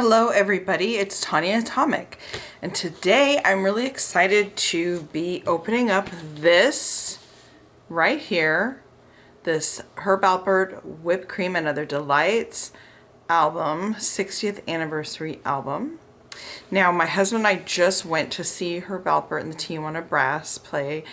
Hello everybody, it's Tanya Atomic, and today I'm really excited to be opening up this right here, this Herb Alpert Whipped Cream and Other Delights album, 60th anniversary album. Now my husband and I just went to see Herb Alpert and the Tijuana Brass play,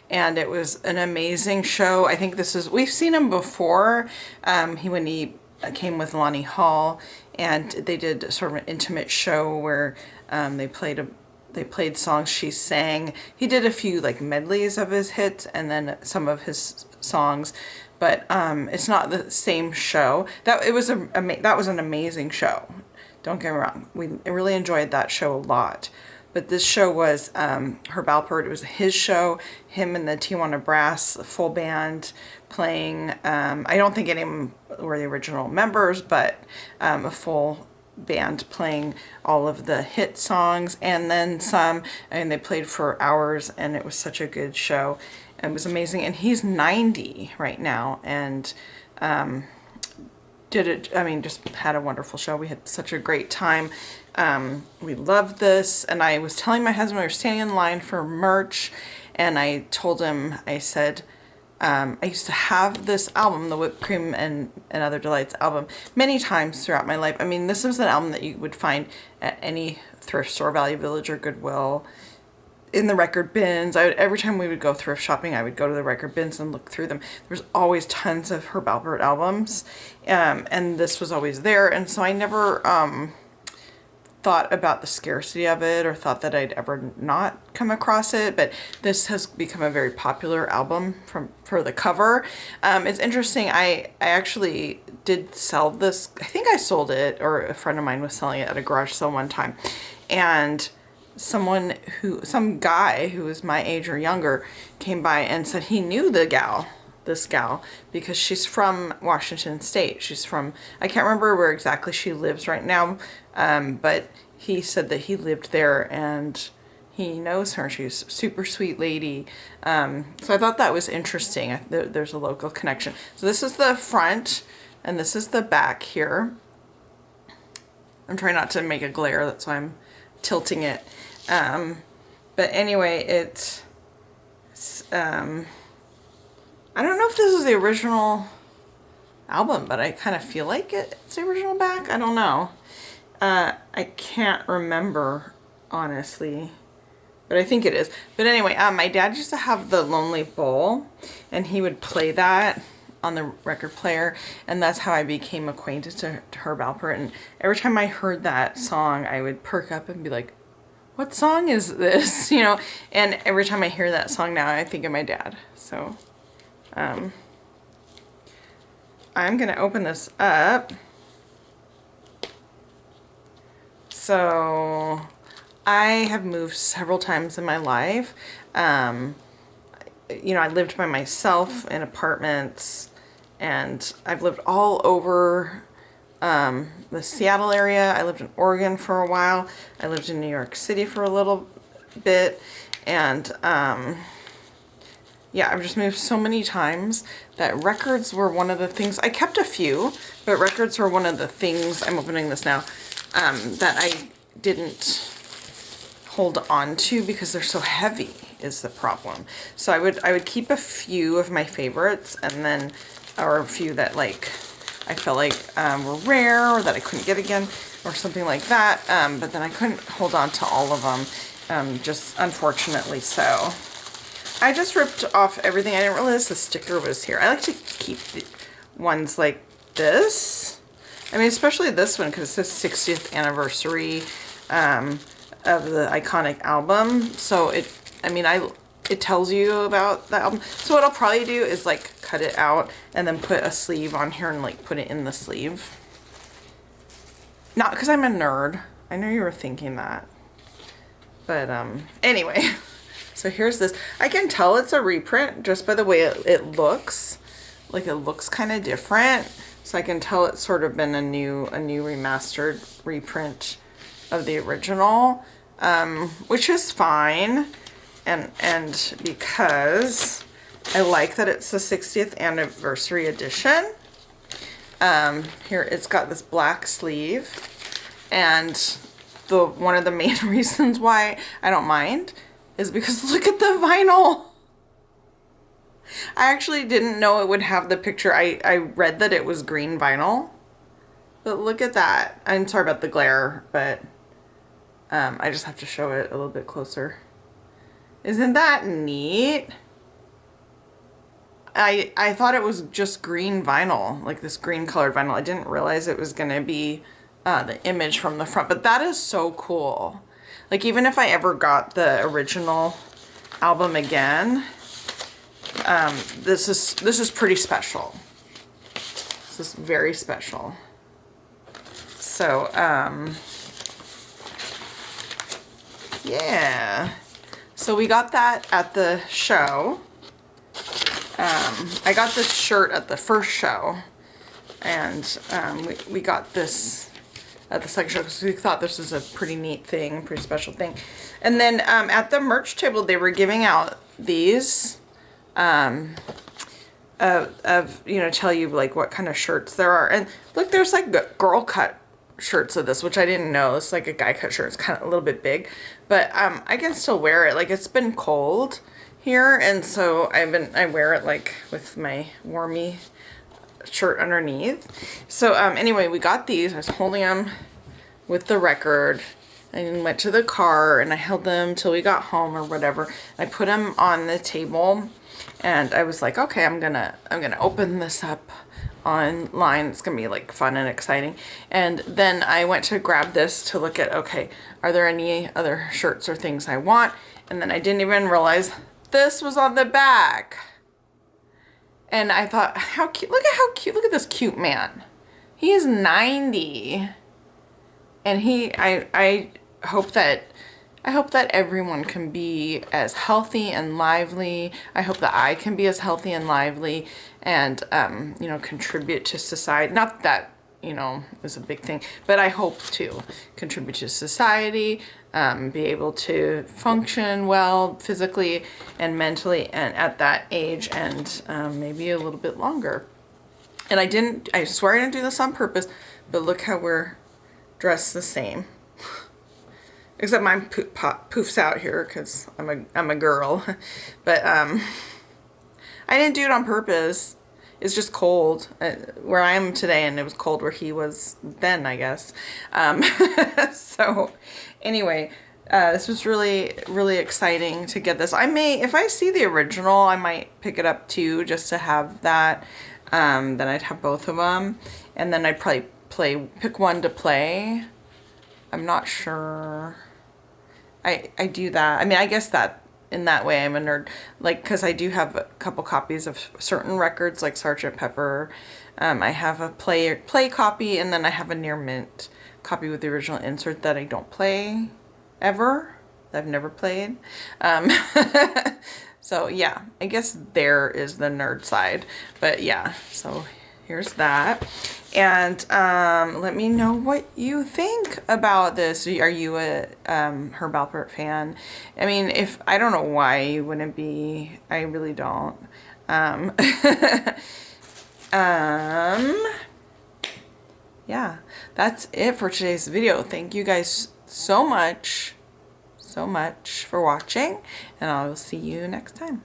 and it was an amazing show. I think we've seen him before, when he came with Lonnie Hall, and they did sort of an intimate show where they played songs she sang. He did a few like medleys of his hits and then some of his songs, but it's not the same show. That was an amazing show. Don't get me wrong. I really enjoyed that show a lot. But this show was Herb Alpert. It was his show, him and the Tijuana Brass full band playing. I don't think any of them were the original members, but a full band playing all of the hit songs and then some. And they played for hours, and it was such a good show. It was amazing. And he's 90 right now, and just had a wonderful show. We had such a great time. We loved this, and I was telling my husband, we were standing in line for merch, and I told him, I said, I used to have this album, the Whipped Cream and Other Delights album, many times throughout my life. I mean, this was an album that you would find at any thrift store, Value Village or Goodwill, in the record bins. Every time we would go thrift shopping, I would go to the record bins and look through them. There's always tons of Herb Alpert albums, and this was always there, and so I never thought about the scarcity of it or thought that I'd ever not come across it, but this has become a very popular album for the cover. It's interesting, I actually did sell this. I think I sold it, or a friend of mine was selling it at a garage sale one time, and some guy who was my age or younger came by and said he knew this gal, because she's from Washington State. She's from, I can't remember where exactly she lives right now, but he said that he lived there and he knows her. She's a super sweet lady. So I thought that was interesting. There's a local connection. So this is the front and this is the back here. I'm trying not to make a glare, that's why I'm tilting it. But anyway, it's I don't know if this is the original album, but I kind of feel like it's the original back. I don't know. I can't remember, honestly, but I think it is. But anyway, my dad used to have the Lonely Bowl, and he would play that on the record player, and that's how I became acquainted to Herb Alpert. And every time I heard that song, I would perk up and be like, what song is this? You know, and every time I hear that song now, I think of my dad. So I'm going to open this up. So I have moved several times in my life. I lived by myself in apartments, and I've lived all over the Seattle area. I lived in Oregon for a while. I lived in New York City for a little bit, and I've just moved so many times that records were one of the things. I kept a few, but records were one of the things, I'm opening this now, that I didn't hold on to because they're so heavy is the problem. So I would keep a few of my favorites, and then, or a few that like I felt like were rare or that I couldn't get again or something like that, but then I couldn't hold on to all of them, just unfortunately so. I just ripped off everything. I didn't realize the sticker was here. I like to keep the ones like this. I mean, especially this one, because it says 60th anniversary of the iconic album. So it tells you about the album. So what I'll probably do is like cut it out and then put a sleeve on here and like put it in the sleeve. Not because I'm a nerd. I know you were thinking that. But anyway. So here's this. I can tell it's a reprint just by the way it looks. Like, it looks kind of different. So I can tell it's sort of been a new remastered reprint of the original, which is fine. And because I like that it's the 60th anniversary edition. Here it's got this black sleeve. And one of the main reasons why I don't mind is because look at the vinyl. I actually didn't know it would have the picture. I read that it was green vinyl. But look at that. I'm sorry about the glare, but I just have to show it a little bit closer. Isn't that neat? I thought it was just green vinyl, like this green colored vinyl. I didn't realize it was going to be the image from the front, but that is so cool. Like, even if I ever got the original album again, this is pretty special. This is very special. So, yeah. So we got that at the show. I got this shirt at the first show, and we got this at the second show because we thought this was a pretty neat thing, pretty special thing. And then at the merch table, they were giving out these tell you like what kind of shirts there are. And look, there's like girl cut shirts of this, which I didn't know. It's like a guy cut shirt. It's kind of a little bit big, but I can still wear it. Like, it's been cold here, and so I wear it like with my warmy shirt underneath. So anyway, we got these. I was holding them with the record. I went to the car and I held them till we got home or whatever. I put them on the table, and I was like, okay, I'm gonna open this up online. It's gonna be like fun and exciting. And then I went to grab this to look at, okay, are there any other shirts or things I want? And then I didn't even realize this was on the back. And I thought, how cute. Look at how cute. Look at this cute man. He is 90. And I hope that everyone can be as healthy and lively. I hope that I can be as healthy and lively and, contribute to society. Not that, is a big thing, but I hope to contribute to society, be able to function well physically and mentally and at that age, and maybe a little bit longer. And I swear I didn't do this on purpose, but look how we're dressed the same. Except mine poofs out here because I'm a girl. But I didn't do it on purpose. It's just cold where I am today, and it was cold where he was then, I guess. So anyway, this was really, really exciting to get this. If I see the original, I might pick it up too, just to have that. Then I'd have both of them, and then I'd probably pick one to play. I'm not sure. I do that. I mean, I guess that in that way I'm a nerd, like, because I do have a couple copies of certain records, like Sgt. Pepper. I have a play copy, and then I have a near mint copy with the original insert that I don't play ever. I've never played. So yeah, I guess there is the nerd side. But yeah, so here's that. And let me know what you think about this. Are you a Herb Alpert fan? I mean, I don't know why you wouldn't be. I really don't. Yeah, that's it for today's video. Thank you guys so much for watching, and I will see you next time.